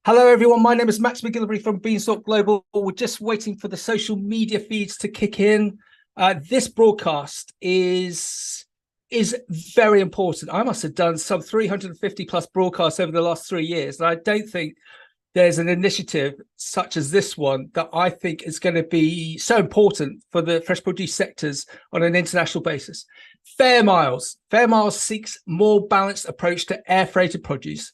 Hello, everyone. My name is Max McGillivray from Beanstalk Global. We're just waiting for the social media feeds to kick in. This broadcast is very important. I must have done some 350 plus broadcasts over the last 3 years, and I don't think there's an initiative such as this one that I think is going to be so important for the fresh produce sectors on an international basis. Fairmiles. Fairmiles seeks more balanced approach to air freighted produce.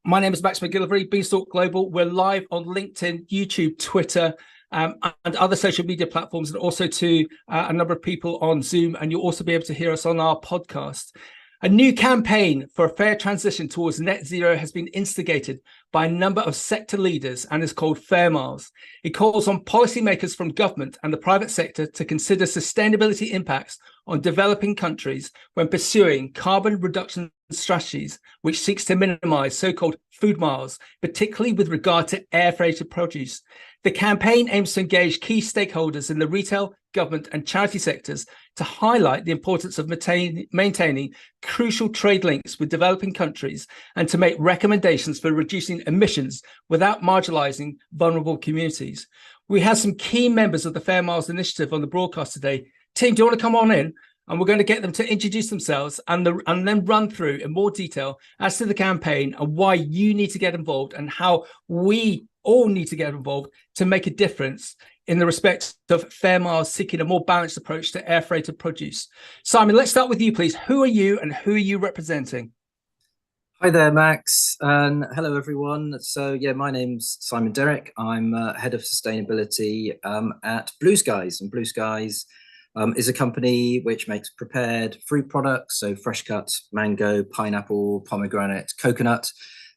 My name is Max McGillivray, Beanstalk Global. We're live on LinkedIn, YouTube, Twitter, and other social media platforms, and also to a number of people on Zoom. And you'll also be able to hear us on our podcast. A new campaign for a fair transition towards net zero has been instigated by a number of sector leaders and is called Fairmiles. It calls on policymakers from government and the private sector to consider sustainability impacts on developing countries when pursuing carbon reduction strategies, which seeks to minimize so-called food miles, particularly with regard to air freighted produce. The campaign aims to engage key stakeholders in the retail, government and charity sectors to highlight the importance of maintaining crucial trade links with developing countries and to make recommendations for reducing emissions without marginalising vulnerable communities. We have some key members of the Fairmiles initiative on the broadcast today. Tim, do you want to come on in? And we're going to get them to introduce themselves and then run through in more detail as to the campaign and why you need to get involved and how we all need to get involved to make a difference in the respect of Fairmiles seeking a more balanced approach to air freighted produce. Simon, let's start with you, please. Who are you and who are you representing? Hi there, Max, and hello, everyone. So, my name's Simon Derrick. I'm head of sustainability at Blue Skies, and Blue Skies is a company which makes prepared fruit products, so fresh cut mango, pineapple, pomegranate, coconut.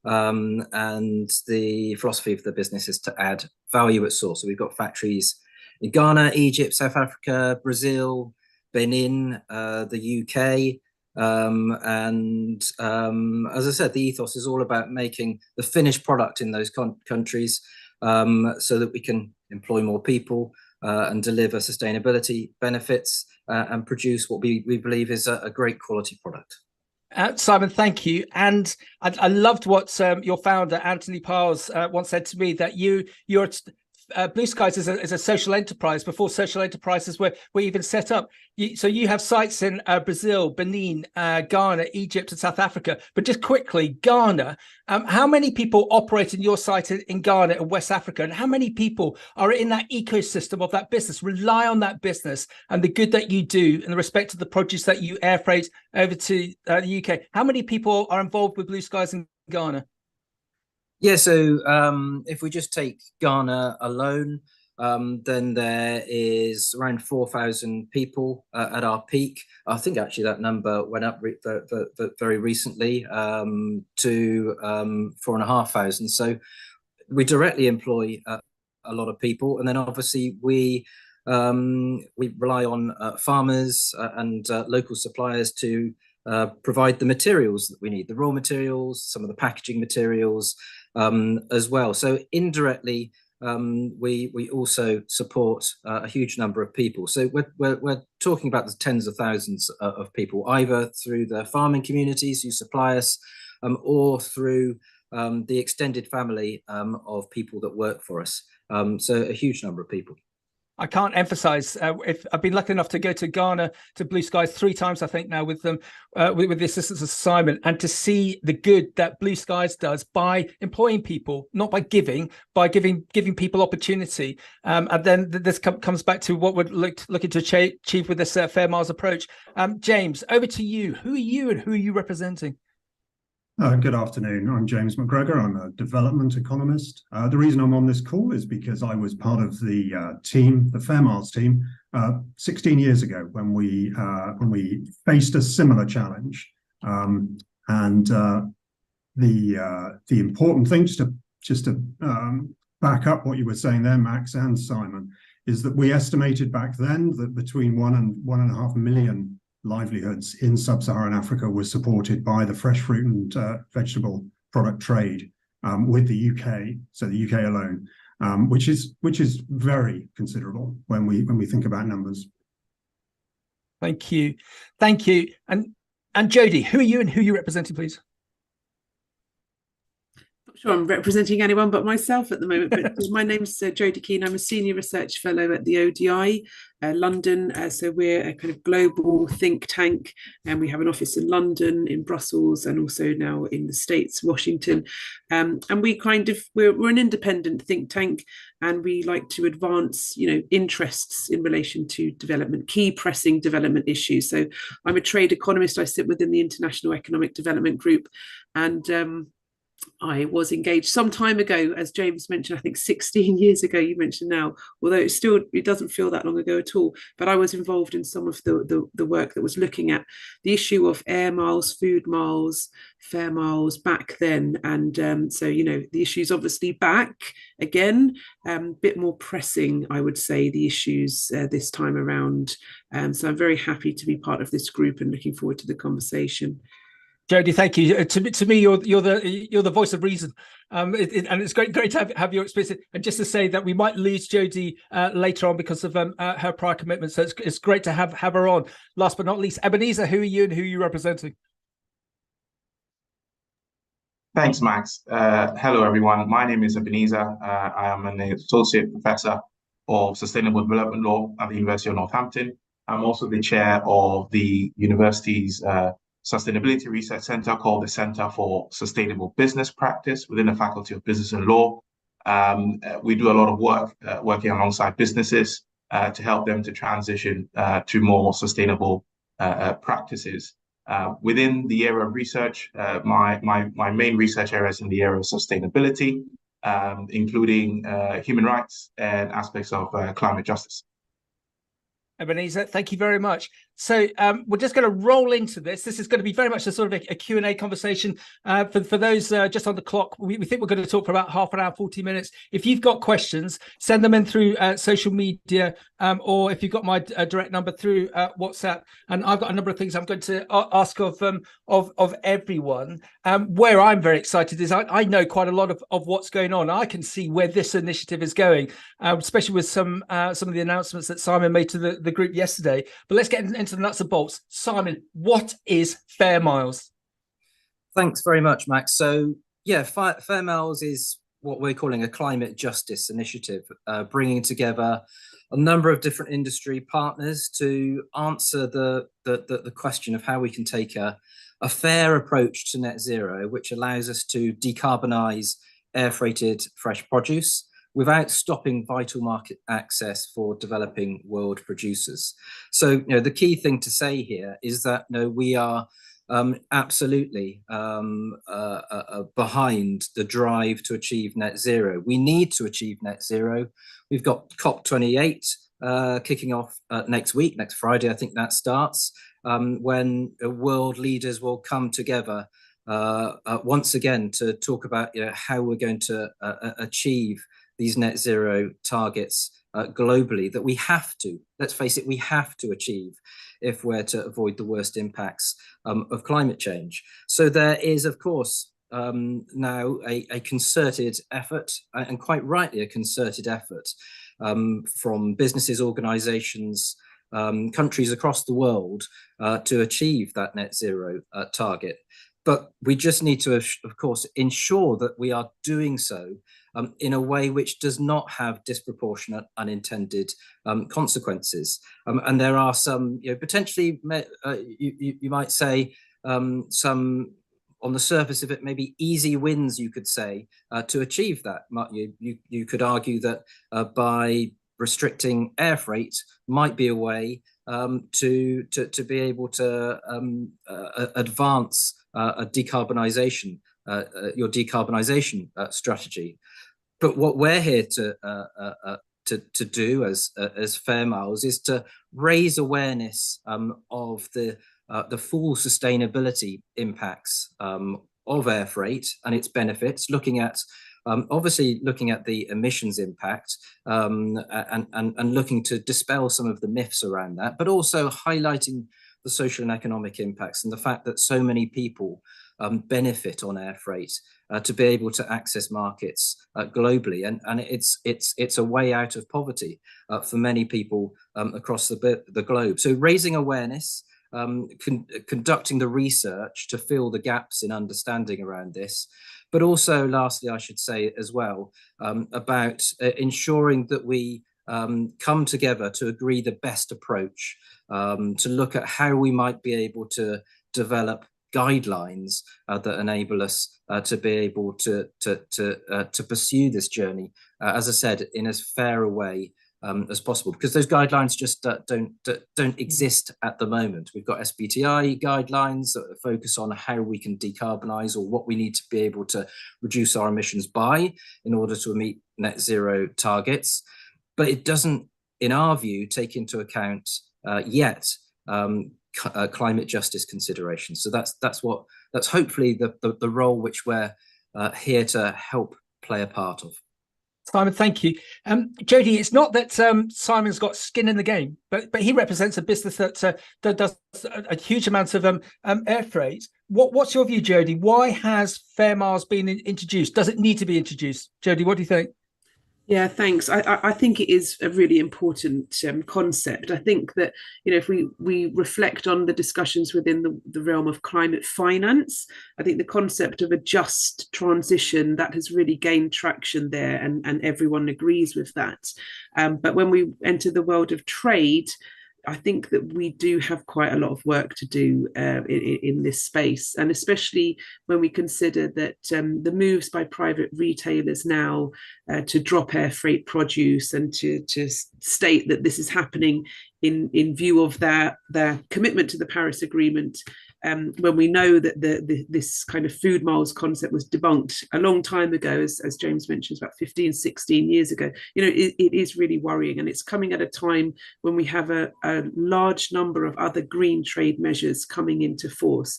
And the philosophy of the business is to add value at source. So we've got factories in Ghana, Egypt, South Africa, Brazil, Benin, the UK. As I said, the ethos is all about making the finished product in those countries so that we can employ more people and deliver sustainability benefits and produce what we believe is a great quality product. Simon, thank you. And I loved what your founder, Anthony Piles, once said to me, that you're Blue Skies is a social enterprise before social enterprises were even set up. So you have sites in Brazil, Benin, Ghana, Egypt, and South Africa. But just quickly, Ghana, how many people operate in your site in Ghana and West Africa? And how many people are in that ecosystem of that business, rely on that business and the good that you do in the respect of the produce that you air freight over to the UK? How many people are involved with Blue Skies in Ghana? Yeah, so if we just take Ghana alone, then there is around 4,000 people at our peak. I think actually that number went up very recently to 4,500. So we directly employ a lot of people, and then obviously we rely on farmers and local suppliers to provide the materials that we need, the raw materials, some of the packaging materials as well. So indirectly, we also support a huge number of people. So we're talking about the tens of thousands of people, either through the farming communities who supply us or through the extended family of people that work for us. So a huge number of people. I can't emphasize, if I've been lucky enough to go to Ghana to Blue Skies 3 times, I think now with them, with the assistance of Simon, and to see the good that Blue Skies does by employing people, not by giving people opportunity. And then this comes back to what we're looking to achieve with this Fairmiles approach. James, over to you. Who are you and who are you representing? Good afternoon. I'm James McGregor. I'm a development economist. The reason I'm on this call is because I was part of the team, the Fairmiles team, 16 years ago when we faced a similar challenge. The important thing, just to back up what you were saying there, Max and Simon, is that we estimated back then that between 1 and 1.5 million livelihoods in sub-Saharan Africa were supported by the fresh fruit and vegetable product trade with the UK, so the UK alone, which is very considerable when we think about numbers. Thank you. And Jody, who are you and who are you representing, please? Sure, I'm representing anyone but myself at the moment, but my name's Jodie Keane. I'm a senior research fellow at the ODI London. So we're a kind of global think tank, and we have an office in London, in Brussels, and also now in the States, Washington. And we're an independent think tank, and we like to advance, interests in relation to development, key pressing development issues. So I'm a trade economist. I sit within the International Economic Development Group, and I was engaged some time ago, as James mentioned, I think 16 years ago, you mentioned now, although it doesn't feel that long ago at all, but I was involved in some of the work that was looking at the issue of air miles, food miles, Fairmiles back then. And so, the issue's obviously back again, a bit more pressing, I would say, the issues this time around. So I'm very happy to be part of this group and looking forward to the conversation. Jodie, thank you. To me, you're the voice of reason, and it's great to have your experience. And just to say that we might lose Jodie later on because of her prior commitments, so it's great to have her on. Last but not least, Ebenezer, who are you and who are you representing? Thanks, Max. Hello, everyone. My name is Ebenezer. I am an associate professor of sustainable development law at the University of Northampton. I'm also the chair of the university's Sustainability Research Center called the Center for Sustainable Business Practice within the Faculty of Business and Law. We do a lot of work working alongside businesses to help them to transition to more sustainable practices. Within the area of research, my main research area is in the area of sustainability, including human rights and aspects of climate justice. Ebenezer, thank you very much. So we're just going to roll into this. This is going to be very much a sort of a Q&A conversation. For those just on the clock, we think we're going to talk for about half an hour, 40 minutes. If you've got questions, send them in through social media, or if you've got my direct number through WhatsApp. And I've got a number of things I'm going to ask of everyone. Where I'm very excited is I know quite a lot of what's going on. I can see where this initiative is going, especially with some of the announcements that Simon made to the group yesterday. But let's get into the nuts and bolts. Simon, what is Fairmiles? Thanks very much, Max. So yeah, Fairmiles is what we're calling a climate justice initiative, bringing together a number of different industry partners to answer the question of how we can take a fair approach to net zero, which allows us to decarbonize air freighted fresh produce without stopping vital market access for developing world producers. So, the key thing to say here is that we are absolutely behind the drive to achieve net zero. We need to achieve net zero. We've got COP28 kicking off next week, next Friday, I think that starts, when world leaders will come together once again to talk about how we're going to achieve these net zero targets globally that we have to, let's face it, we have to achieve if we're to avoid the worst impacts of climate change. So there is, of course, now a concerted effort, and quite rightly a concerted effort, from businesses, organizations, countries across the world to achieve that net zero target. But we just need to, of course, ensure that we are doing so in a way which does not have disproportionate unintended consequences. And there are some, potentially, you might say, some, on the surface of it, maybe easy wins, you could say, to achieve that. You could argue that by restricting air freight might be a way to be able to advance a decarbonisation, your decarbonisation strategy. But what we're here to do as Fairmiles is to raise awareness of the full sustainability impacts of air freight and its benefits, looking at obviously looking at the emissions impact and looking to dispel some of the myths around that, but also highlighting the social and economic impacts and the fact that so many people benefit on air freight to be able to access markets globally, and it's a way out of poverty for many people across the globe. So raising awareness, conducting the research to fill the gaps in understanding around this, but also, lastly, I should say as well, about ensuring that we come together to agree the best approach, to look at how we might be able to develop guidelines that enable us to be able to pursue this journey, as I said, in as fair a way as possible, because those guidelines just don't exist at the moment. We've got SBTI guidelines that focus on how we can decarbonize, or what we need to be able to reduce our emissions by in order to meet net zero targets, but it doesn't, in our view, take into account yet climate justice considerations. So that's hopefully the role which we're here to help play a part of. Simon, thank you. Jodie, it's not that Simon's got skin in the game, but he represents a business that does a huge amount of air freight. What's your view, Jodie? Why has Fairmiles been introduced? Does it need to be introduced? Jodie, what do you think? Yeah, thanks. I think it is a really important concept. I think that, if we reflect on the discussions within the realm of climate finance, I think the concept of a just transition, that has really gained traction there, and everyone agrees with that. But when we enter the world of trade, I think that we do have quite a lot of work to do in this space, and especially when we consider that the moves by private retailers now to drop air freight produce and to state that this is happening in view of their commitment to the Paris Agreement, when we know that this kind of food miles concept was debunked a long time ago, as James mentions, about 15, 16 years ago. It is really worrying, and it's coming at a time when we have a large number of other green trade measures coming into force.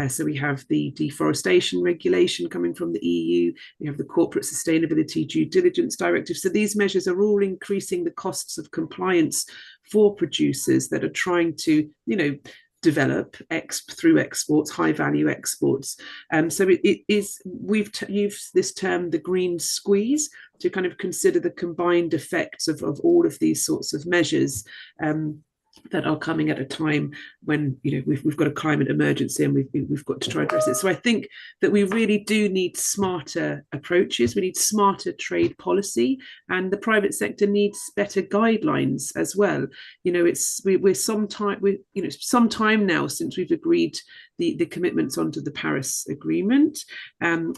So we have the deforestation regulation coming from the EU, we have the Corporate Sustainability Due Diligence Directive. So these measures are all increasing the costs of compliance for producers that are trying to, develop through exports, high value exports. So it is, we've used this term, the green squeeze, to kind of consider the combined effects of all of these sorts of measures that are coming at a time when we've got a climate emergency, and we've got to try to address it. So I think that we really do need smarter approaches. We need smarter trade policy, and the private sector needs better guidelines as well. We're some time now since we've agreed the commitments under the Paris Agreement.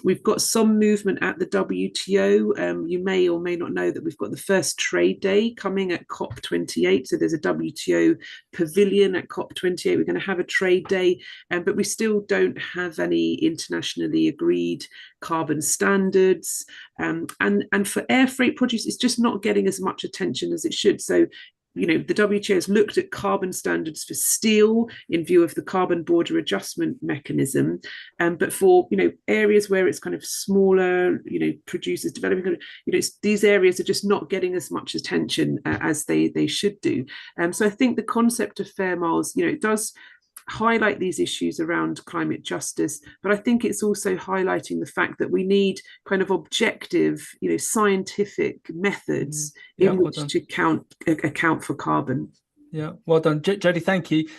We've got some movement at the WTO. You may or may not know that we've got the first trade day coming at COP28. So there's a WTO pavilion at COP28. We're going to have a trade day, but we still don't have any internationally agreed carbon standards. And for air freight produce, it's just not getting as much attention as it should. So the WTO has looked at carbon standards for steel in view of the carbon border adjustment mechanism, but for areas where it's kind of smaller, producers developing, these areas are just not getting as much attention as they should do. So I think the concept of Fairmiles, it does highlight these issues around climate justice, but I think it's also highlighting the fact that we need kind of objective, scientific methods in which to account for carbon. Yeah, well done, Jodie. Thank you,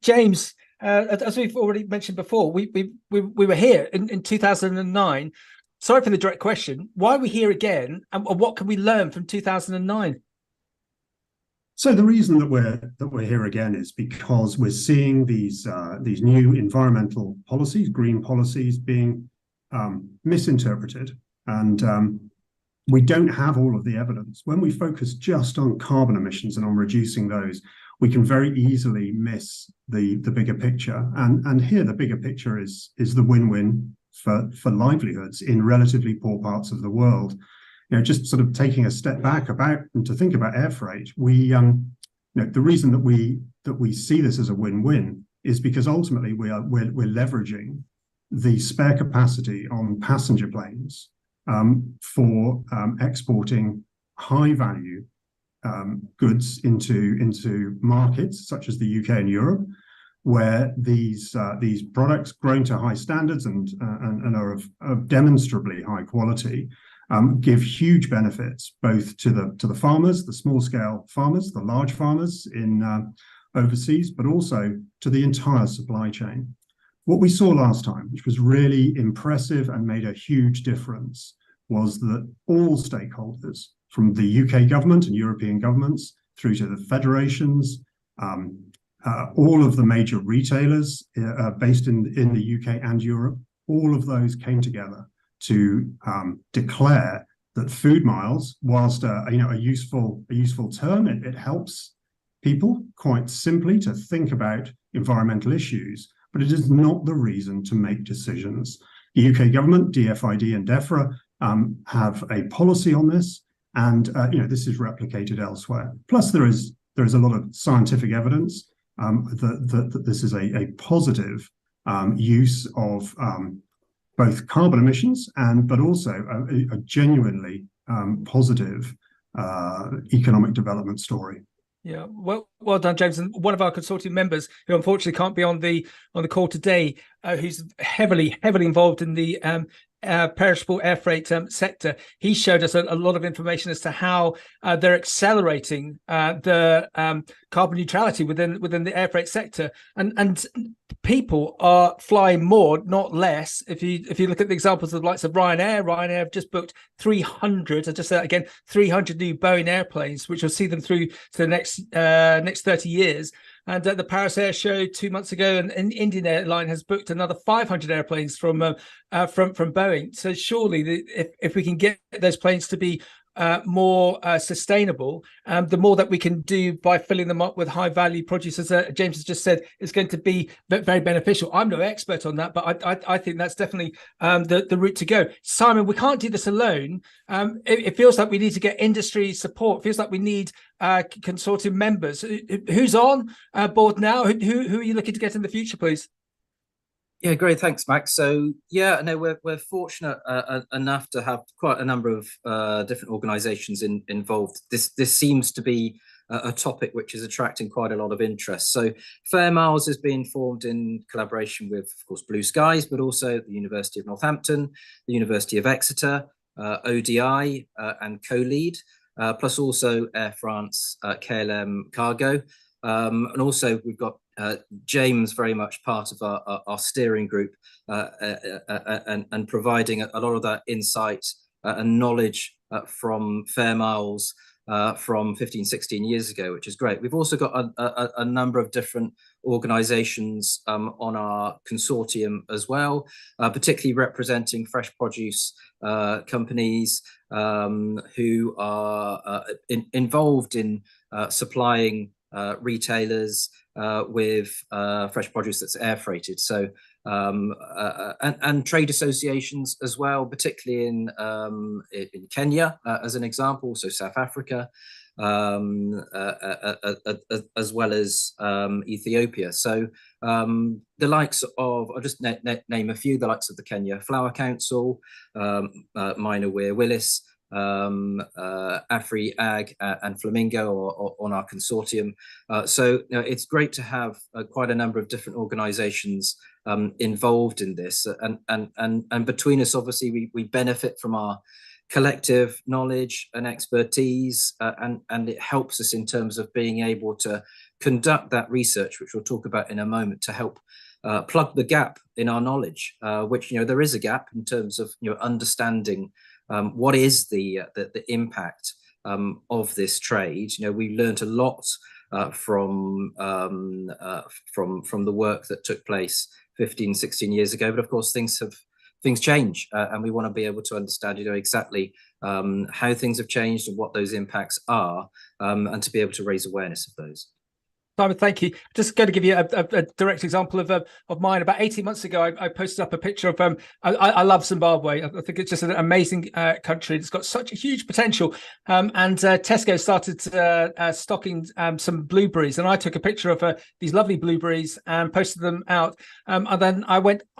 James. As we've already mentioned before, we were here in 2009. Sorry for the direct question. Why are we here again, and what can we learn from 2009? So the reason that we're here again is because we're seeing these new environmental policies, green policies, being misinterpreted, and we don't have all of the evidence. When we focus just on carbon emissions and on reducing those, we can very easily miss the bigger picture. And here the bigger picture is the win-win for livelihoods in relatively poor parts of the world. Just sort of taking a step back and to think about air freight, the reason that we see this as a win-win is because ultimately we're leveraging the spare capacity on passenger planes for exporting high-value goods into markets such as the UK and Europe, where these products grown to high standards and are of demonstrably high quality. Give huge benefits both to the farmers, the small scale farmers, the large farmers in overseas, but also to the entire supply chain. What we saw last time, which was really impressive and made a huge difference, was that all stakeholders, from the UK government and European governments through to the federations, all of the major retailers based in the UK and Europe, all of those came together to declare that food miles, whilst a useful term, it helps people quite simply to think about environmental issues, but it is not the reason to make decisions. The UK government, DFID and DEFRA, have a policy on this, and this is replicated elsewhere. Plus, there is a lot of scientific evidence that this is a positive use of both carbon emissions but also a genuinely positive economic development story. Yeah, well done, James. And one of our consortium members, who unfortunately can't be on the call today, who's heavily involved in the perishable air freight sector, he showed us a lot of information as to how they're accelerating the carbon neutrality within the air freight sector, and people are flying more, not less. If you look at the examples of the likes of Ryanair have just booked 300. I just say that again, 300 new Boeing airplanes, which will see them through to the next 30 years. And at the Paris Air Show 2 months ago, an Indian airline has booked another 500 airplanes from Boeing. So surely, if we can get those planes to be more sustainable, the more that we can do by filling them up with high value produce, as James has just said, is going to be very beneficial. I'm no expert on that, but I think that's definitely the route to go. Simon, we can't do this alone. It feels like we need to get industry support. It feels like we need consortium members. Who's on board now? Who are you looking to get in the future, please? Yeah, great. Thanks, Max. So yeah, no, we're fortunate enough to have quite a number of different organisations involved. This seems to be a topic which is attracting quite a lot of interest. So Fairmiles has been formed in collaboration with, of course, Blue Skies, but also the University of Northampton, the University of Exeter, ODI, and Co-Lead, plus also Air France, KLM Cargo, and also we've got James very much part of our steering group and providing a lot of that insight and knowledge from Fairmiles from 15-16 years ago, which is great. We've also got a number of different organisations on our consortium as well, particularly representing fresh produce companies who are involved in supplying retailers with fresh produce that's air freighted. So and trade associations as well, particularly in Kenya as an example, so South Africa, as well as Ethiopia. So the likes of, I'll just name a few, the likes of the Kenya Flower Council, Minor Weir Willis, Afri Ag and Flamingo on our consortium. So it's great to have quite a number of different organizations involved in this, and between us, obviously we benefit from our collective knowledge and expertise, and it helps us in terms of being able to conduct that research, which we'll talk about in a moment, to help plug the gap in our knowledge, which there is a gap in terms of understanding what is the impact of this trade. We learned a lot from the work that took place 15-16 years ago, but of course things change, and we want to be able to understand exactly how things have changed and what those impacts are, and to be able to raise awareness of those. Simon, thank you. Just going to give you a direct example of mine. About 18 months ago, I posted up a picture of I love Zimbabwe. I think it's just an amazing country. It's got such a huge potential. And Tesco started stocking some blueberries, and I took a picture of these lovely blueberries and posted them out. And then I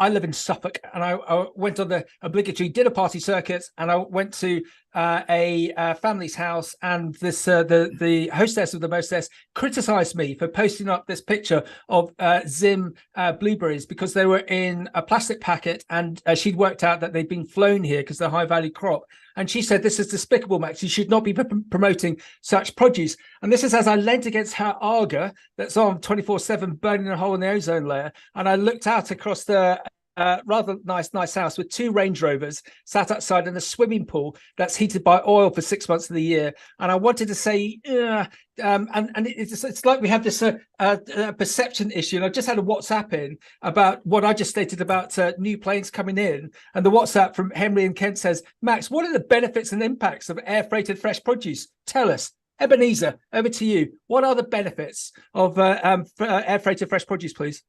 live in Suffolk, and I went on the obligatory dinner party circuit, and I went to a family's house, and this the hostess of the mostess criticized me for posting up this picture of Zim blueberries because they were in a plastic packet, and she'd worked out that they'd been flown here because they're a high value crop. And she said, this is despicable, Max. You should not be promoting such produce. And this is as I leant against her Arga that's on 24/7, burning a hole in the ozone layer. And I looked out across the rather nice house with 2 Range Rovers sat outside in a swimming pool that's heated by oil for 6 months of the year. And I wanted to say, it's like we have this perception issue. And I just had a WhatsApp in about what I just stated about new planes coming in. And the WhatsApp from Henry and Kent says, Max, what are the benefits and impacts of air freighted fresh produce? Tell us. Ebenezer, over to you. What are the benefits of air freighted fresh produce, please?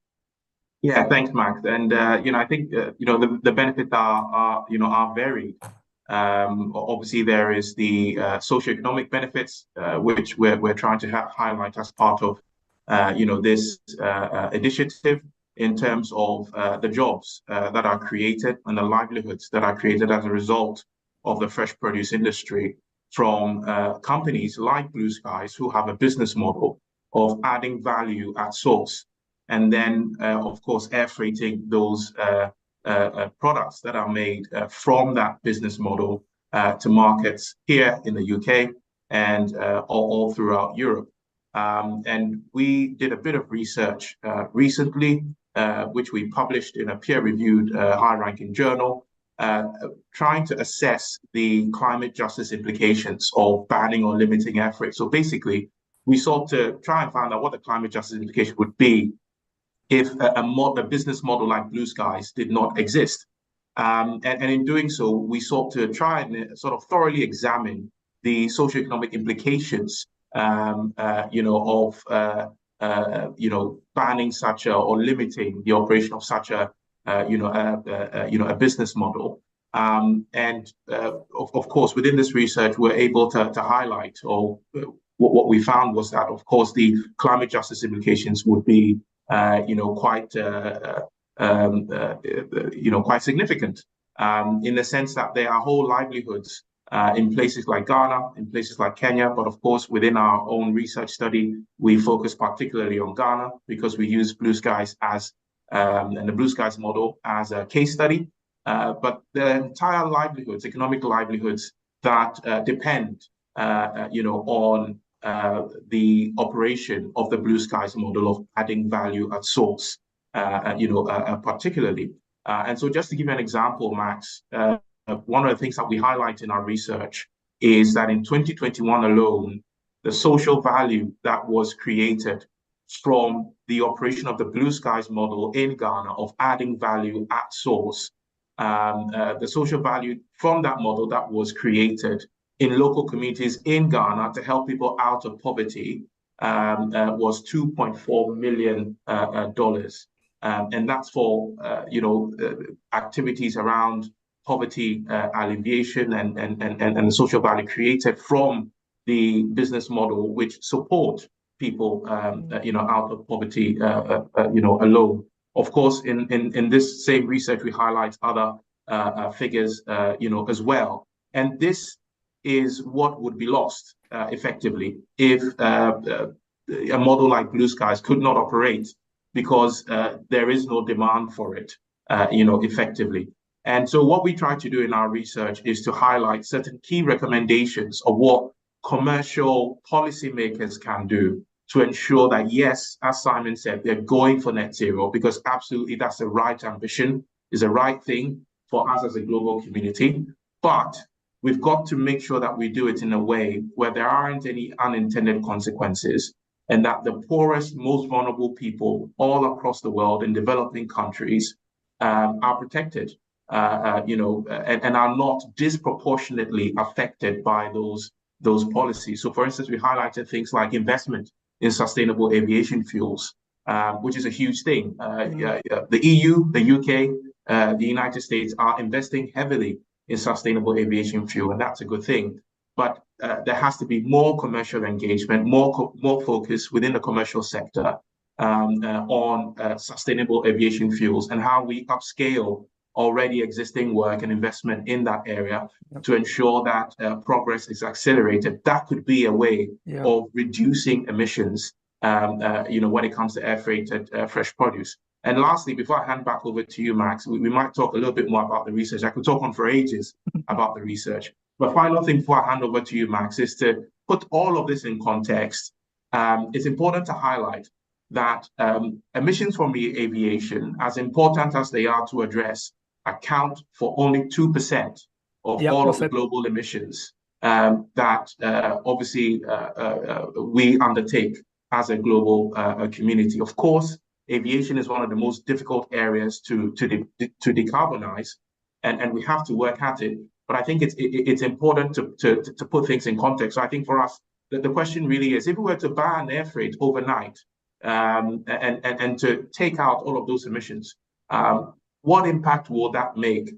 Yeah, thanks, Max. And I think the benefits are varied. Obviously, there is the socioeconomic benefits, which we're trying to highlight as part of this initiative in terms of the jobs that are created and the livelihoods that are created as a result of the fresh produce industry from companies like Blue Skies, who have a business model of adding value at source. And then, of course, air freighting those products that are made from that business model to markets here in the UK and all throughout Europe. And we did a bit of research recently, which we published in a peer-reviewed high-ranking journal, trying to assess the climate justice implications of banning or limiting air freight. So basically, we sought to try and find out what the climate justice implication would be if a business model like Blue Skies did not exist. And in doing so, we sought to try and sort of thoroughly examine the socioeconomic implications, of banning such or limiting the operation of such a business model. And of course, within this research, we're able to highlight, or what we found was that, of course, the climate justice implications would be quite significant, in the sense that there are whole livelihoods in places like Ghana, in places like Kenya. But of course, within our own research study, we focus particularly on Ghana because we use Blue Skies as and the Blue Skies model as a case study. But the entire livelihoods, economic livelihoods that depend, on the operation of the Blue Skies model of adding value at source, particularly. And so just to give you an example, Max, one of the things that we highlight in our research is that in 2021 alone, the social value that was created from the operation of the Blue Skies model in Ghana of adding value at source, the social value from that model that was created in local communities in Ghana to help people out of poverty was $2.4 million. And that's for, activities around poverty alleviation and the social value created from the business model, which support people, out of poverty, alone. Of course, in this same research, we highlight other figures, as well. And this is what would be lost effectively if a model like Blue Skies could not operate, because there is no demand for it, effectively. And so what we try to do in our research is to highlight certain key recommendations of what commercial policymakers can do to ensure that, yes, as Simon said, they're going for net zero, because absolutely that's the right ambition, is the right thing for us as a global community. But we've got to make sure that we do it in a way where there aren't any unintended consequences, and that the poorest, most vulnerable people all across the world in developing countries are protected, and are not disproportionately affected by those policies. So, for instance, we highlighted things like investment in sustainable aviation fuels, which is a huge thing. The EU, the UK, the United States are investing heavily in sustainable aviation fuel, and that's a good thing. But there has to be more commercial engagement, more focus within the commercial sector on sustainable aviation fuels and how we upscale already existing work and investment in that area to ensure that progress is accelerated. That could be a way of reducing emissions, when it comes to air freighted fresh produce. And lastly, before I hand back over to you, Max, we might talk a little bit more about the research. I could talk on for ages about the research. The final thing before I hand over to you, Max, is to put all of this in context. It's important to highlight that emissions from aviation, as important as they are to address, account for only 2% of all of the global emissions that obviously we undertake as a global community. Of course, aviation is one of the most difficult areas to decarbonize, and we have to work at it. But I think it's important to put things in context. So I think for us, the question really is, if we were to ban air freight overnight and to take out all of those emissions, what impact will that make?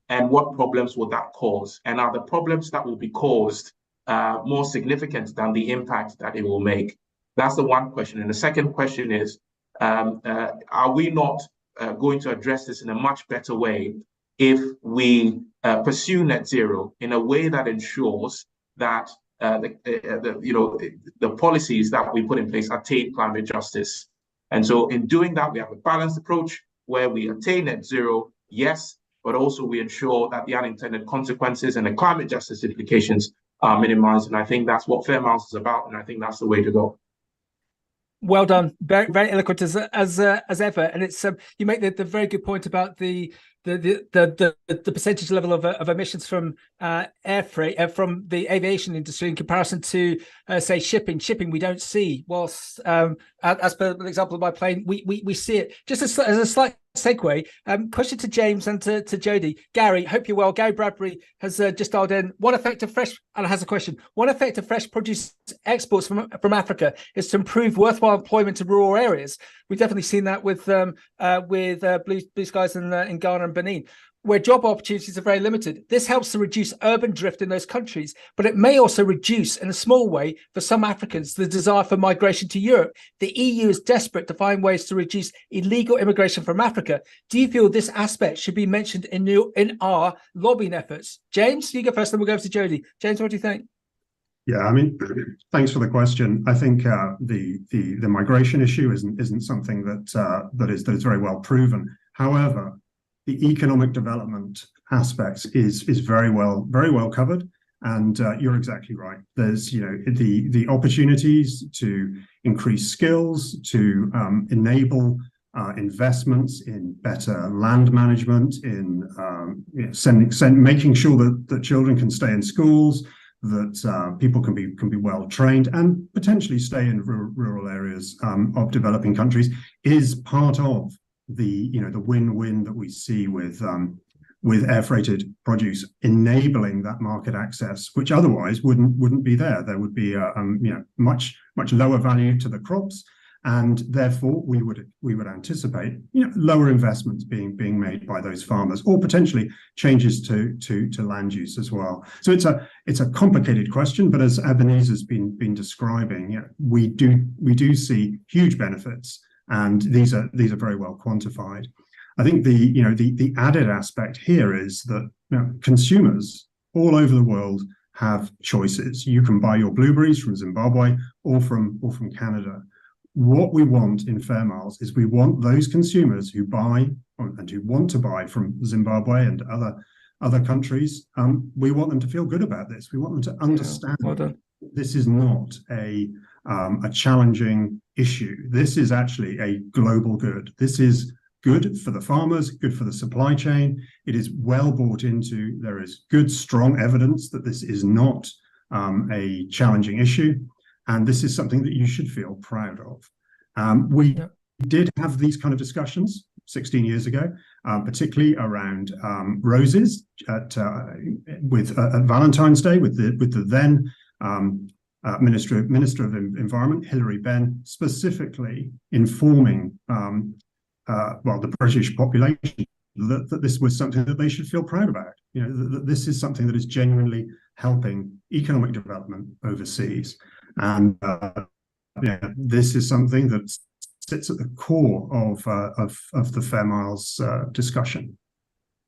And what problems will that cause? And are the problems that will be caused more significant than the impact that it will make? That's the one question. And the second question is, are we not going to address this in a much better way if we pursue net zero in a way that ensures that the policies that we put in place attain climate justice? And so in doing that, we have a balanced approach where we attain net zero, yes, but also we ensure that the unintended consequences and the climate justice implications are minimized. And I think that's what Fairmiles is about, and I think that's the way to go. Well done, very, very eloquent as ever. And it's you make the very good point about the percentage level of emissions from air freight from the aviation industry in comparison to say shipping. We don't see, whilst as per the example of my plane, we see it. Just as a slight segue, question to James and to Jodie. Gary, hope you're well. Gary Bradbury has just dialed in. One effect of fresh produce exports from Africa is to improve worthwhile employment in rural areas. We've definitely seen that with Blue Skies in Ghana and Benin, where job opportunities are very limited. This helps to reduce urban drift in those countries, but it may also reduce, in a small way, for some Africans, the desire for migration to Europe. The EU is desperate to find ways to reduce illegal immigration from Africa. Do you feel this aspect should be mentioned in our lobbying efforts? James, you go first, then we'll go over to Jodie. James, what do you think? Yeah, I mean, thanks for the question. I think the migration issue isn't something that is very well proven. However, the economic development aspects is very well covered, and you're exactly right. There's the opportunities to increase skills, to enable investments in better land management, in making sure that children can stay in schools, that people can be well trained and potentially stay in rural areas of developing countries, is part of the win-win that we see with air freighted produce, enabling that market access, which otherwise wouldn't be there. There would be much lower value to the crops, and therefore we would anticipate lower investments being made by those farmers, or potentially changes to land use as well. So it's a complicated question, but as Ebenezer's been describing, we do see huge benefits, and these are very well quantified. I think the added aspect here is that consumers all over the world have choices. You can buy your blueberries from Zimbabwe or from Canada. What we want in Fairmiles is we want those consumers who buy and who want to buy from Zimbabwe and other countries. We want them to feel good about this. We want them to understand this is not a challenging issue. This is actually a global good. This is good for the farmers, good for the supply chain. It is well bought into. There is good, strong evidence that this is not a challenging issue. And this is something that you should feel proud of. We did have these kind of discussions 16 years ago, particularly around roses at Valentine's Day with the then Minister of Environment, Hilary Benn, specifically informing the British population that this was something that they should feel proud about. That this is something that is genuinely helping economic development overseas. And this is something that sits at the core of the Fairmiles discussion.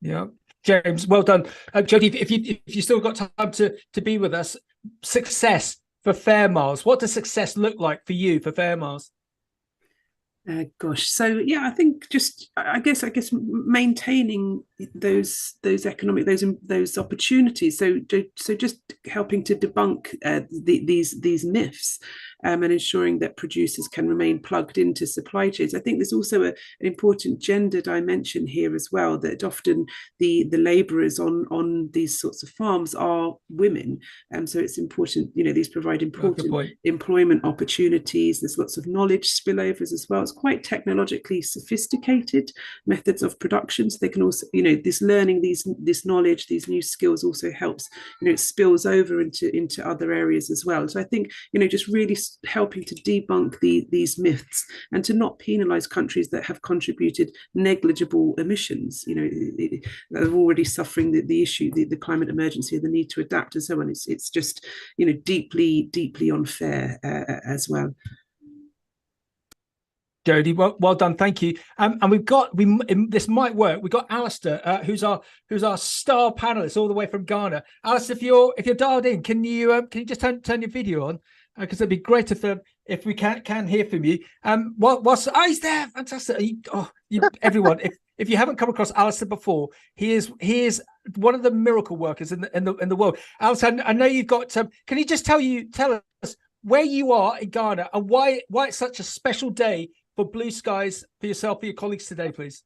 Yeah, James, well done. Jodie, if you still got time to be with us, success for Fairmiles. What does success look like for you for Fairmiles? Gosh, so yeah, I think just I guess maintaining those economic those opportunities. So just helping to debunk these myths, and ensuring that producers can remain plugged into supply chains. I think there's also an important gender dimension here as well. That often the labourers on these sorts of farms are women, and so it's important. These provide important employment opportunities. There's lots of knowledge spillovers as well. It's quite technologically sophisticated methods of production, so they can also, this learning, this knowledge, these new skills also helps, it spills over into other areas as well. So I think, just really helping to debunk these myths and to not penalize countries that have contributed negligible emissions, that are already suffering the issue, the climate emergency, the need to adapt and so on. It's just, deeply unfair as well. Jodie, well done, thank you. And this might work. We've got Alistair, who's our star panelist all the way from Ghana. Alistair, if you're dialed in, can you just turn your video on? Because it'd be great if we can hear from you. He's there, fantastic. Everyone, if you haven't come across Alistair before, he is one of the miracle workers in the world. Alistair, I know you've got. Can you just tell us where you are in Ghana and why it's such a special day for Blue Skies, for yourself, for your colleagues today, please?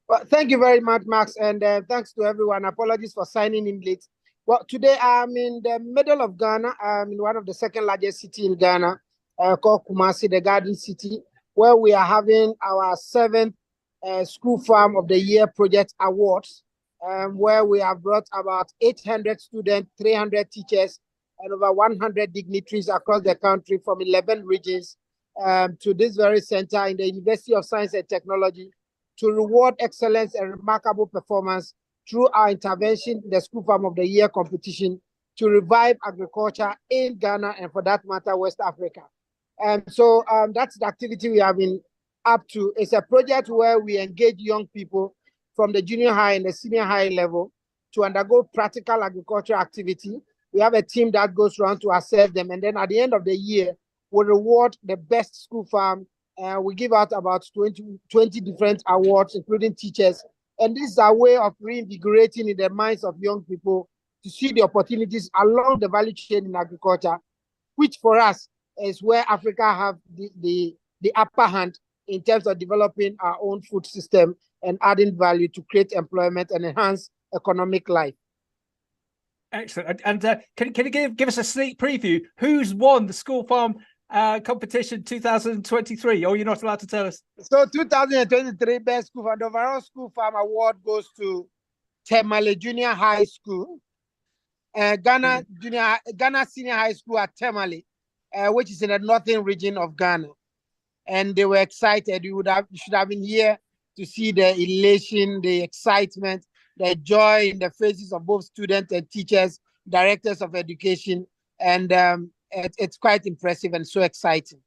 Well, thank you very much, Max, and thanks to everyone. Apologies for signing in late. Well, today I'm in the middle of Ghana. I'm in one of the second largest city in Ghana, called Kumasi, the Garden City, where we are having our 7th School Farm of the Year Project Awards, where we have brought about 800 students, 300 teachers, and over 100 dignitaries across the country from 11 regions to this very center in the University of Science and Technology to reward excellence and remarkable performance through our intervention in the School Farm of the Year competition to revive agriculture in Ghana and, for that matter, West Africa. So that's the activity we have been up to. It's a project where we engage young people from the junior high and the senior high level to undergo practical agriculture activity. We have a team that goes around to assess them, and then at the end of the year, we reward the best school farm. We give out about 20 different awards, including teachers. And this is a way of reinvigorating in the minds of young people to see the opportunities along the value chain in agriculture, which for us is where Africa have the upper hand in terms of developing our own food system and adding value to create employment and enhance economic life. Excellent. And can you give us a sneak preview? Who's won the School Farm competition 2023? Or you're not allowed to tell us? So 2023 Best School Farm, the overall School Farm Award goes to Temale Junior High School, Ghana Senior High School at Temale, which is in the northern region of Ghana. And they were excited. You should have been here to see the elation, the excitement, the joy in the faces of both students and teachers, directors of education, and it's quite impressive and so exciting.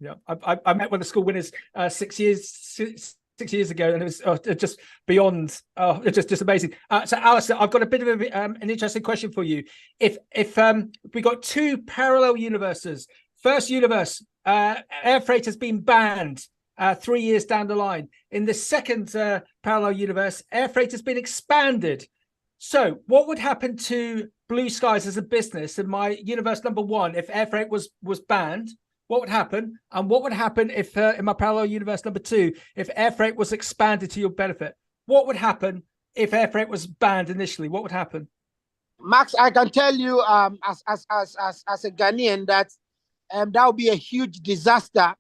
Yeah, I met one of the school winners 6 years ago, and it was just beyond, it's just amazing. So, Alistair, I've got a bit of an interesting question for you. If we got two parallel universes, first universe, Airfreighted has been banned 3 years down the line. In the second parallel universe, Airfreighted has been expanded. So what would happen to Blue Skies as a business in my universe number one if Airfreight was banned? What would happen? And what would happen if in my parallel universe number two, if Airfreight was expanded to your benefit? What would happen if Airfreight was banned initially? What would happen? Max, I can tell you as a Ghanaian that that would be a huge disaster,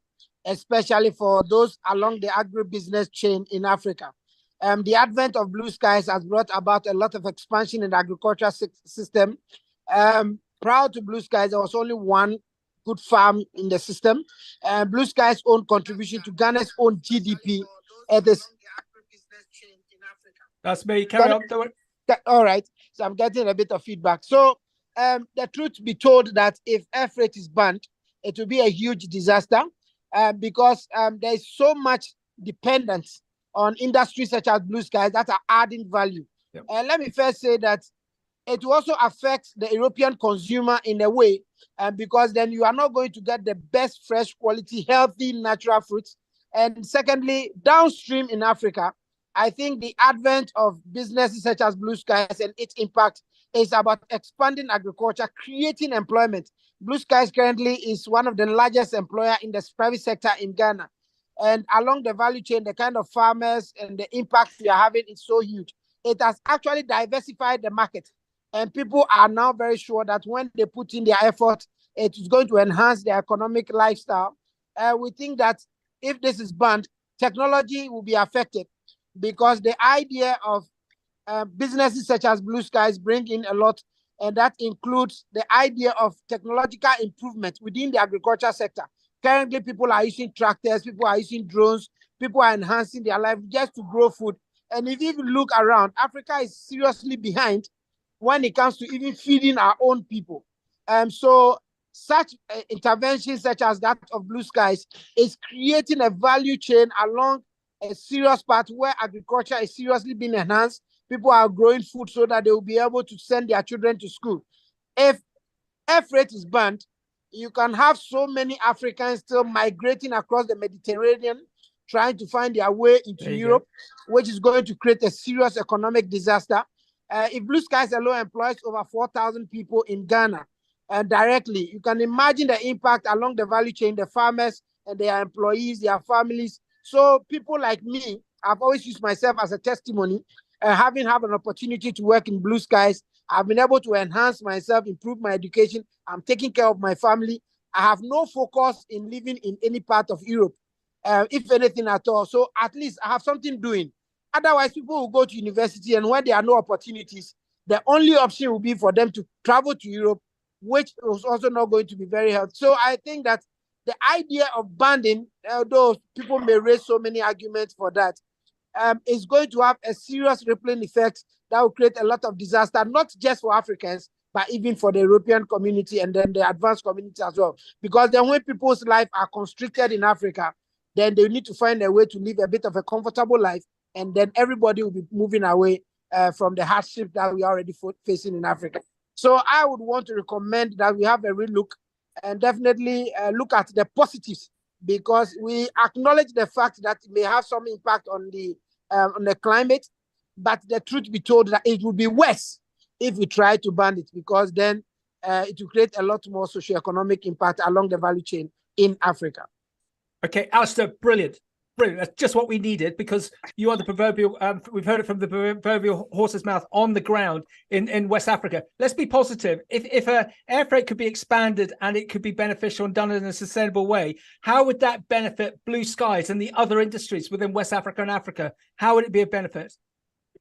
especially for those along the agribusiness chain in Africa. The advent of Blue Skies has brought about a lot of expansion in the agricultural system. Prior to Blue Skies, there was only one good farm in the system. Blue Skies' own contribution to Ghana's own GDP at this. That's me. Carry on. All right. So I'm getting a bit of feedback. So the truth be told that if Airfreight is banned, it will be a huge disaster because there is so much dependence on industries such as Blue Skies that are adding value. Yep. Let me first say that it will also affect the European consumer in a way, because then you are not going to get the best fresh quality, healthy, natural fruits. And secondly, downstream in Africa, I think the advent of businesses such as Blue Skies and its impact is about expanding agriculture, creating employment. Blue Skies currently is one of the largest employer in the private sector in Ghana. And along the value chain, the kind of farmers and the impact we are having is so huge. It has actually diversified the market. And people are now very sure that when they put in their effort, it is going to enhance their economic lifestyle. We think that if this is banned, technology will be affected, because the idea of businesses such as Blue Skies bring in a lot, and that includes the idea of technological improvement within the agriculture sector. Currently, people are using tractors, people are using drones, people are enhancing their life just to grow food. And if you even look around, Africa is seriously behind when it comes to even feeding our own people. So such interventions such as that of Blue Skies is creating a value chain along a serious path where agriculture is seriously being enhanced. People are growing food so that they will be able to send their children to school. If air freight is banned, you can have so many Africans still migrating across the Mediterranean, trying to find their way into Europe, which is going to create a serious economic disaster. If Blue Skies alone employs over 4,000 people in Ghana directly, you can imagine the impact along the value chain, the farmers and their employees, their families. So people like me, I've always used myself as a testimony. Having had an opportunity to work in Blue Skies, I've been able to enhance myself, improve my education. I'm taking care of my family. I have no focus in living in any part of Europe, if anything at all. So at least I have something doing. Otherwise, people will go to university, and when there are no opportunities, the only option will be for them to travel to Europe, which is also not going to be very helpful. So I think that the idea of banning, although people may raise so many arguments for that, is going to have a serious rippling effect that will create a lot of disaster, not just for Africans, but even for the European community and then the advanced community as well. Because then when people's lives are constricted in Africa, then they need to find a way to live a bit of a comfortable life, and then everybody will be moving away from the hardship that we are already facing in Africa. So I would want to recommend that we have a real look and definitely look at the positives, because we acknowledge the fact that it may have some impact on the climate, but the truth be told that it will be worse if we try to ban it, because then it will create a lot more socioeconomic impact along the value chain in Africa. Okay, Alistair, brilliant. Brilliant. That's just what we needed, because you are the proverbial, we've heard it from the proverbial horse's mouth on the ground in West Africa. Let's be positive. If air freight could be expanded and it could be beneficial and done in a sustainable way, how would that benefit Blue Skies and the other industries within West Africa and Africa? How would it be a benefit?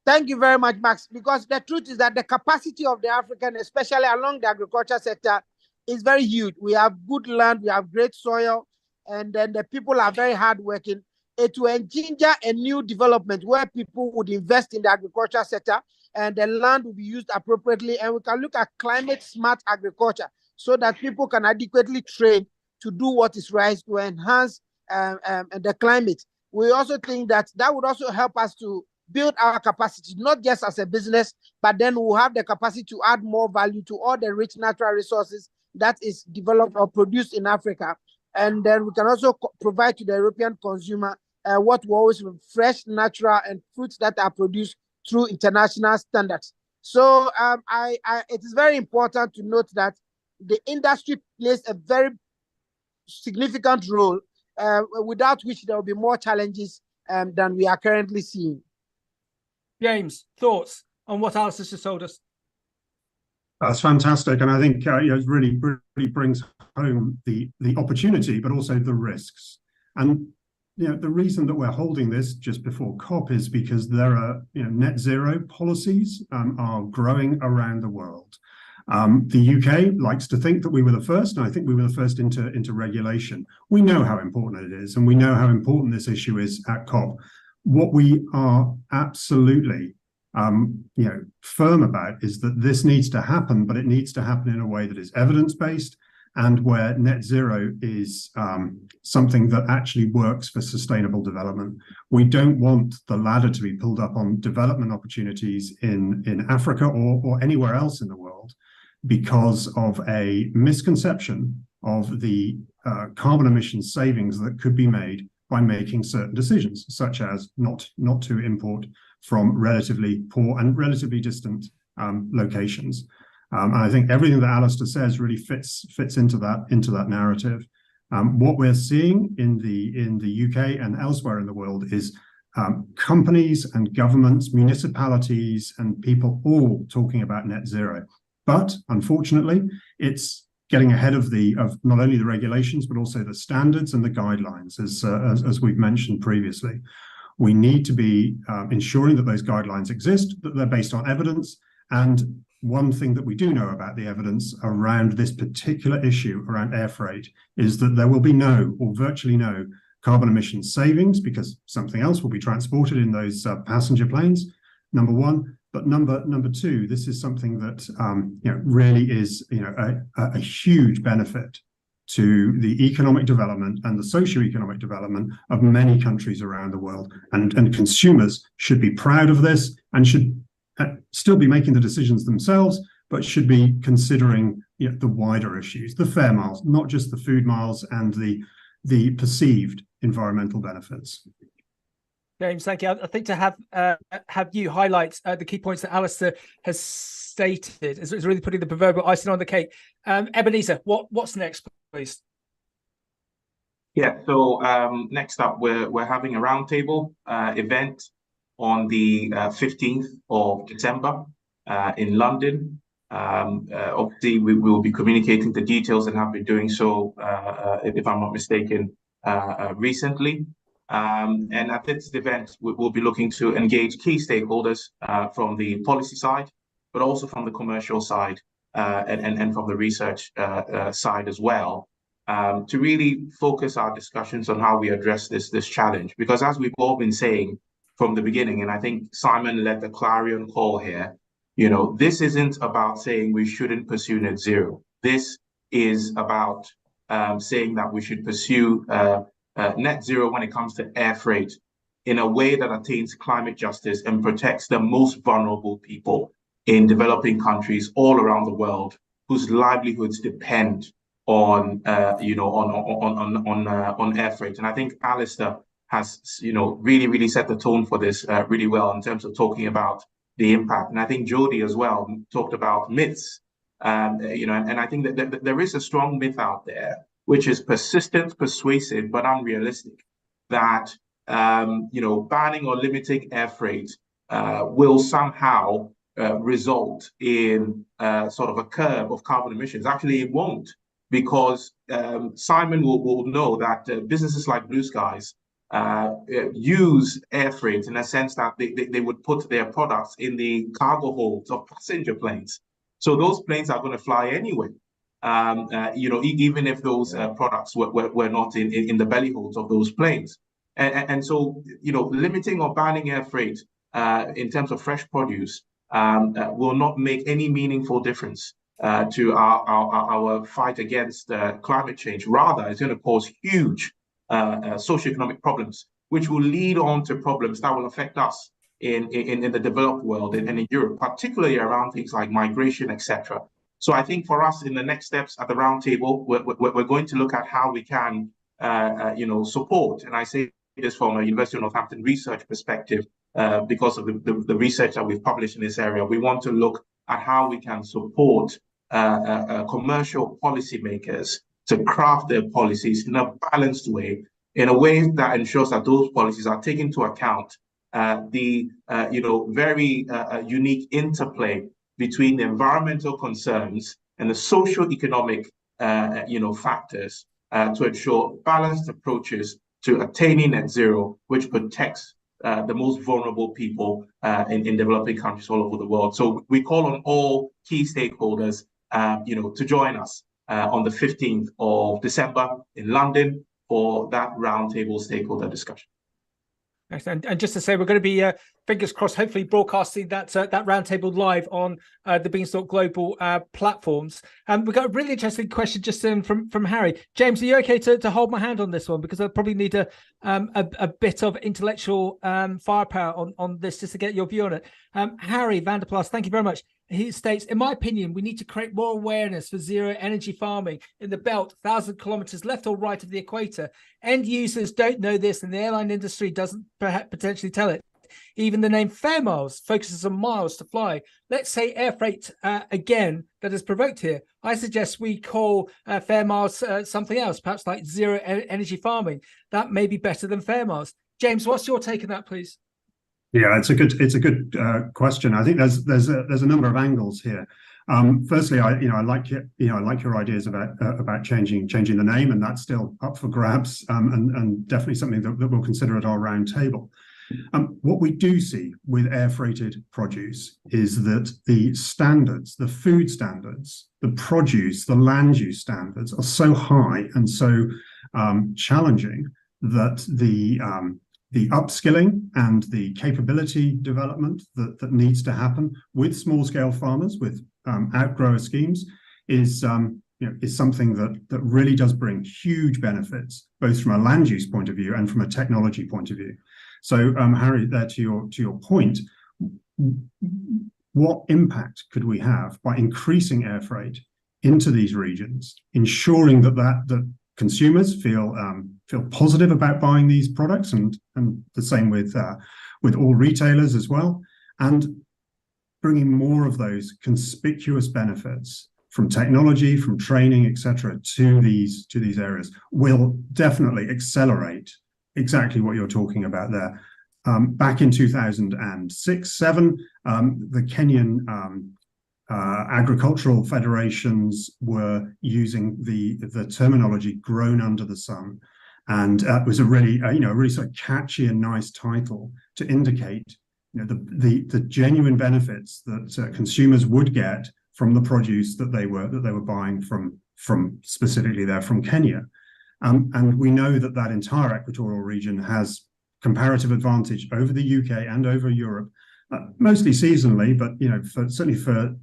Thank you very much, Max, because the truth is that the capacity of the African, especially along the agriculture sector, is very huge. We have good land, we have great soil, and then the people are very hardworking. It will engender a new development where people would invest in the agriculture sector, and the land will be used appropriately, and we can look at climate smart agriculture so that people can adequately train to do what is right to enhance the climate. We also think that that would also help us to build our capacity, not just as a business, but then we'll have the capacity to add more value to all the rich natural resources that is developed or produced in Africa. And then we can also provide to the European consumer what we always fresh, natural, and fruits that are produced through international standards. So it is very important to note that the industry plays a very significant role, without which there will be more challenges than we are currently seeing. James, thoughts on what Alistair just told us? That's fantastic, and I think it really brings home the opportunity, but also the risks. And the reason that we're holding this just before COP is because there are net zero policies are growing around the world. The UK likes to think that we were the first, and I think we were the first into regulation. We know how important it is, and we know how important this issue is at COP. What we are absolutely firm about is that this needs to happen, but it needs to happen in a way that is evidence-based and where net zero is something that actually works for sustainable development. We don't want the ladder to be pulled up on development opportunities in Africa or anywhere else in the world because of a misconception of the carbon emission savings that could be made by making certain decisions, such as not to import from relatively poor and relatively distant locations. And I think everything that Alistair says really fits into that narrative. What we're seeing in the UK and elsewhere in the world is companies and governments, municipalities, and people all talking about net zero. But unfortunately, it's getting ahead of not only the regulations but also the standards and the guidelines, as we've mentioned previously. We need to be ensuring that those guidelines exist, that they're based on evidence. And one thing that we do know about the evidence around this particular issue around air freight is that there will be no or virtually no carbon emission savings because something else will be transported in those passenger planes, number one. But number two, this is something that really is a huge benefit to the economic development and the socio-economic development of many countries around the world. And consumers should be proud of this and should still be making the decisions themselves, but should be considering the wider issues, the fair miles, not just the food miles and the perceived environmental benefits. James, thank you. I think to have you highlight the key points that Alistair has stated is really putting the proverbial icing on the cake. Ebenezer, what's next, please? Yeah. So next up, we're having a roundtable event on the 15th of December in London. Obviously, we will be communicating the details and have been doing so, if I'm not mistaken, recently. And at this event, we'll be looking to engage key stakeholders from the policy side, but also from the commercial side and from the research side as well, to really focus our discussions on how we address this challenge. Because as we've all been saying from the beginning, and I think Simon led the clarion call here, this isn't about saying we shouldn't pursue net zero. This is about saying that we should pursue net zero when it comes to air freight in a way that attains climate justice and protects the most vulnerable people in developing countries all around the world whose livelihoods depend on air freight. And I think Alistair has really set the tone for this really well in terms of talking about the impact. And I think Jody as well talked about myths. And I think that there is a strong myth out there which is persistent, persuasive, but unrealistic, that banning or limiting air freight will somehow result in sort of a curve of carbon emissions. Actually, it won't, because Simon will know that businesses like Blue Skies use air freight in a sense that they would put their products in the cargo holds of passenger planes. So those planes are going to fly anyway. Even if those products were not in the belly holds of those planes. And so, limiting or banning air freight in terms of fresh produce will not make any meaningful difference to our fight against climate change. Rather, it's going to cause huge socioeconomic problems, which will lead on to problems that will affect us in the developed world and in Europe, particularly around things like migration, etc. So I think for us in the next steps at the roundtable, we're going to look at how we can, support. And I say this from a University of Northampton research perspective, because of the research that we've published in this area. We want to look at how we can support commercial policymakers to craft their policies in a balanced way, in a way that ensures that those policies are taking into account the very unique interplay between the environmental concerns and the socio-economic factors to ensure balanced approaches to attaining net zero, which protects the most vulnerable people in developing countries all over the world. So we call on all key stakeholders to join us on the 15th of December in London for that roundtable stakeholder discussion. And just to say, we're going to be fingers crossed, hopefully broadcasting that that roundtable live on the Beanstalk Global platforms. We've got a really interesting question just from Harry. James, are you okay to hold my hand on this one, because I probably need a bit of intellectual firepower on this just to get your view on it. Harry Vanderplas, thank you very much. He states, in my opinion, we need to create more awareness for zero energy farming in the belt, 1,000 kilometers left or right of the equator. End users don't know this, and the airline industry doesn't perhaps potentially tell it. Even the name Fairmiles focuses on miles to fly. Let's say air freight again that is provoked here. I suggest we call Fairmiles something else, perhaps like zero energy farming. That may be better than Fairmiles. James, what's your take on that, please? Yeah, it's a good question. I think there's a number of angles here. Firstly, I like your ideas about changing the name, and that's still up for grabs, and definitely something that we'll consider at our round table. What we do see with air freighted produce is that the standards, the food standards, the produce, the land use standards are so high and so challenging that the upskilling and the capability development that needs to happen with small scale farmers, with outgrower schemes, is something that really does bring huge benefits, both from a land use point of view and from a technology point of view. So, Harry, there to your point, what impact could we have by increasing air freight into these regions, ensuring that consumers feel positive about buying these products, and the same with all retailers as well, and bringing more of those conspicuous benefits from technology, from training, etc., to these areas will definitely accelerate exactly what you're talking about there. Back in 2006-07, the Kenyan agricultural federations were using the terminology "grown under the sun," and it was a really sort of catchy and nice title to indicate the genuine benefits that consumers would get from the produce that they were buying from specifically there from Kenya. And we know that entire equatorial region has comparative advantage over the UK and over Europe, mostly seasonally, but certainly for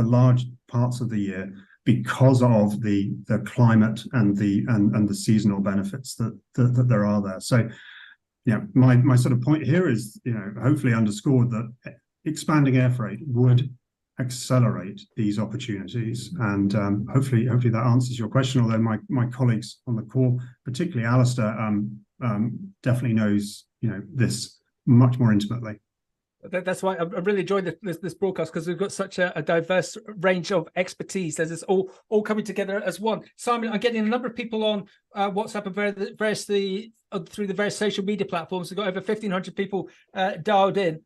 large parts of the year, because of the climate and the seasonal benefits that there are there. So, my sort of point here is, hopefully underscored that expanding air freight would accelerate these opportunities, and hopefully that answers your question. Although my colleagues on the call, particularly Alistair, definitely knows this much more intimately. That's why I really enjoyed this broadcast, because we've got such a diverse range of expertise. There's this all coming together as one. Simon, I'm getting a number of people on WhatsApp and through the various social media platforms. We've got over 1,500 people dialed in.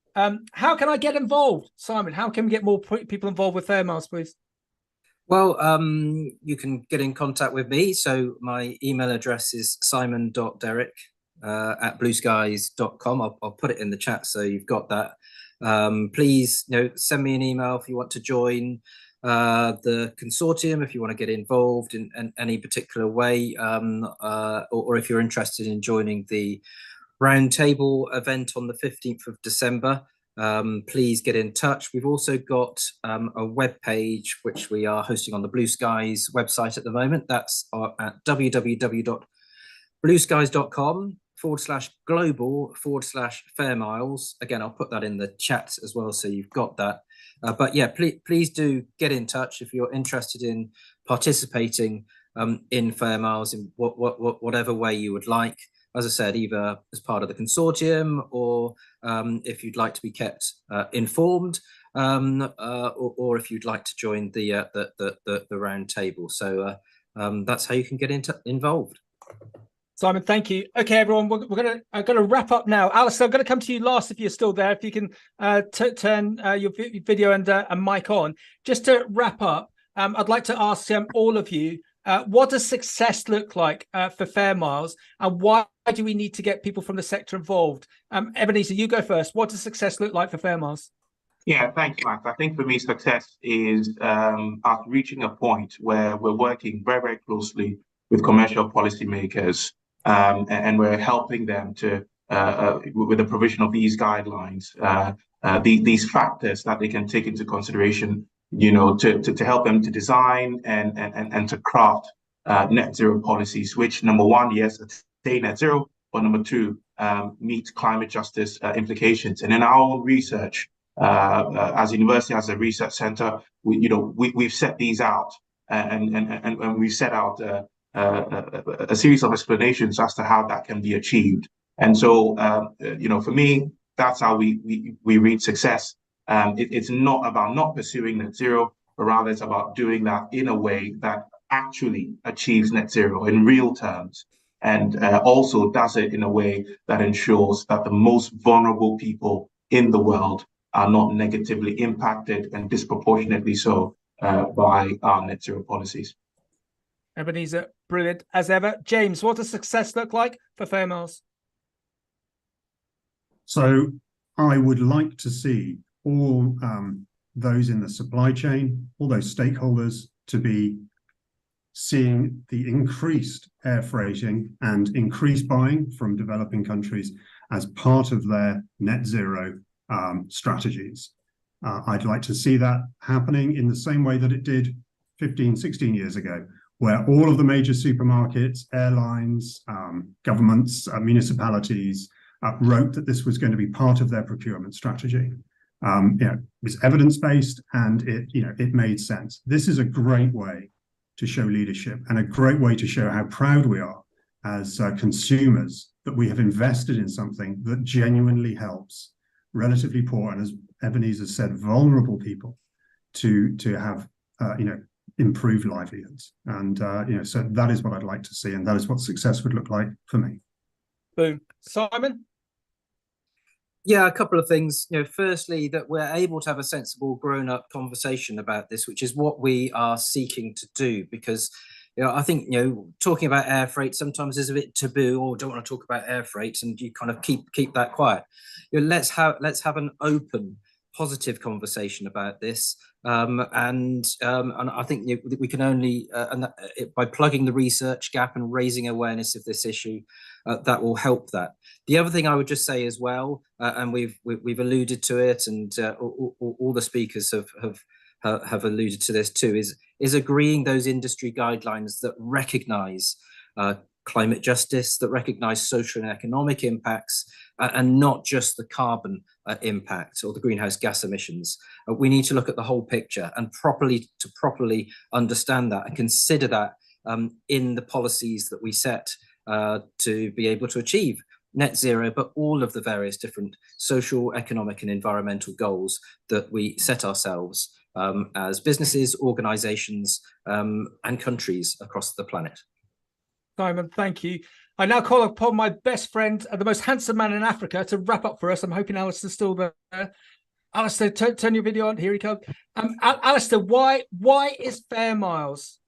How can I get involved, Simon? How can we get more people involved with Fairmiles, please? Well, you can get in contact with me. So my email address is simon.derrick at blueskies.com. I'll put it in the chat so you've got that. Please send me an email if you want to join the consortium, if you want to get involved in any particular way, or if you're interested in joining the roundtable event on the 15th of December. Please get in touch. We've also got a web page which we are hosting on the Blue Skies website at the moment. That's at www.blueskies.com/global/Fairmiles. Again, I'll put that in the chat as well, so you've got that. But yeah, please do get in touch if you're interested in participating in Fairmiles in whatever way you would like. As I said, either as part of the consortium, or if you'd like to be kept informed, or if you'd like to join the round table. So that's how you can get involved. Simon, thank you. Okay, everyone, we're gonna wrap up now. Alistair, I'm going to come to you last if you're still there. If you can turn your video and mic on. Just to wrap up, I'd like to ask all of you, what does success look like for Fairmiles, and why do we need to get people from the sector involved? Ebenezer, you go first. What does success look like for Fairmiles? Yeah, thanks, Max. I think for me, success is us reaching a point where we're working very, very closely with commercial policymakers, and we're helping them to with the provision of these guidelines, these factors that they can take into consideration, to help them to design and to craft net zero policies, which, number one, yes, attain net zero, but number two, meet climate justice implications. And in our own research, as a university, as a research center, we've set these out, and we set out a series of explanations as to how that can be achieved. And so, for me, that's how we reach success. It's not about not pursuing net zero, but rather it's about doing that in a way that actually achieves net zero in real terms, and also does it in a way that ensures that the most vulnerable people in the world are not negatively impacted, and disproportionately so, by our net zero policies. Ebenezer, brilliant as ever. James, what does success look like for Fairmiles? So I would like to see all those in the supply chain, all those stakeholders, to be seeing the increased air freighting and increased buying from developing countries as part of their net zero strategies. I'd like to see that happening in the same way that it did 15, 16 years ago, where all of the major supermarkets, airlines, governments, municipalities wrote that this was going to be part of their procurement strategy. It was evidence-based, and it made sense. This is a great way to show leadership, and a great way to show how proud we are as consumers that we have invested in something that genuinely helps relatively poor, and, as Ebenezer said, vulnerable people to have improved livelihoods. And so that is what I'd like to see, and that is what success would look like for me. Boom. Simon? Yeah, a couple of things. Firstly, that we're able to have a sensible, grown-up conversation about this, which is what we are seeking to do. Because I think talking about air freight sometimes is a bit taboo, or don't want to talk about air freight, and you kind of keep that quiet. Let's have an open, positive conversation about this, and I think we can only by plugging the research gap and raising awareness of this issue, that will help that. The other thing I would just say as well, and we've alluded to it, and all the speakers have alluded to this too, is agreeing those industry guidelines that recognise climate justice, that recognise social and economic impacts, and not just the carbon impact or the greenhouse gas emissions. We need to look at the whole picture and properly understand that and consider that in the policies that we set to be able to achieve net zero, but all of the various different social, economic and environmental goals that we set ourselves as businesses, organisations and countries across the planet. Simon, thank you. I now call upon my best friend and the most handsome man in Africa to wrap up for us. I'm hoping Alistair's still there. Alistair, turn your video on. Here he comes. Alistair, why is Fairmiles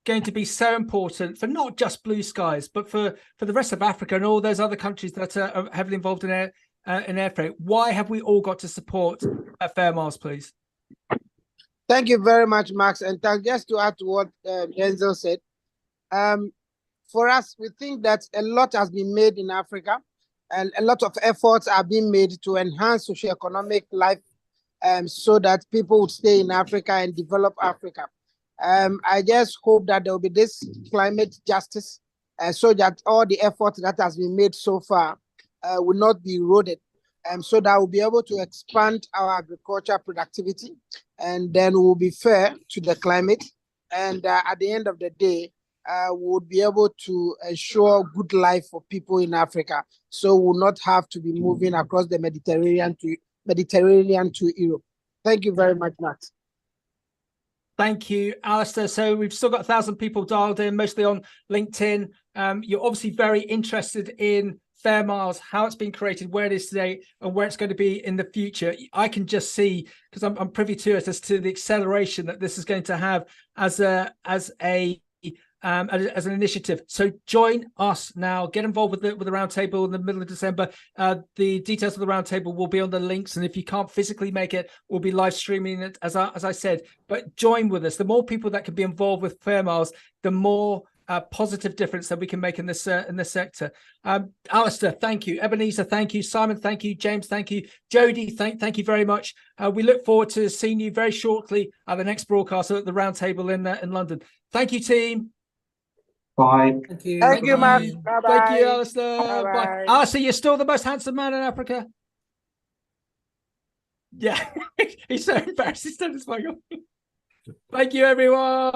going to be so important for not just Blue Skies, but for the rest of Africa and all those other countries that are heavily involved in air freight? Why have we all got to support Fairmiles, please? Thank you very much, Max. And just to add to what Denzel said, for us, we think that a lot has been made in Africa, and a lot of efforts are being made to enhance socioeconomic life, so that people would stay in Africa and develop Africa. I just hope that there will be this climate justice, so that all the effort that has been made so far will not be eroded, so that we'll be able to expand our agriculture productivity, and then we'll be fair to the climate. And at the end of the day, we would be able to ensure good life for people in Africa, so we'll not have to be moving across the Mediterranean to Europe. Thank you very much, Max. Thank you, Alistair. So we've still got 1,000 people dialed in, mostly on LinkedIn. You're obviously very interested in Fairmiles, how it's been created, where it is today, and where it's going to be in the future. I can just see, because I'm privy to it, as to the acceleration that this is going to have as an initiative. So join us now. Get involved with the roundtable in the middle of December. The details of the roundtable will be on the links, and if you can't physically make it, we'll be live streaming it, as I said. But join with us. The more people that can be involved with Fairmiles, the more positive difference that we can make in this sector. Alistair, thank you. Ebenezer, thank you. Simon, thank you. James, thank you. Jody, thank you very much. We look forward to seeing you very shortly at the next broadcast at the roundtable in London. Thank you, team. Bye. Thank you. Thank you, Max. Bye. Bye-bye. Thank you, Alistair. Bye-bye. Bye. Alistair, you're still the most handsome man in Africa. Yeah, he's so embarrassed. He's done his phone. Thank you, everyone.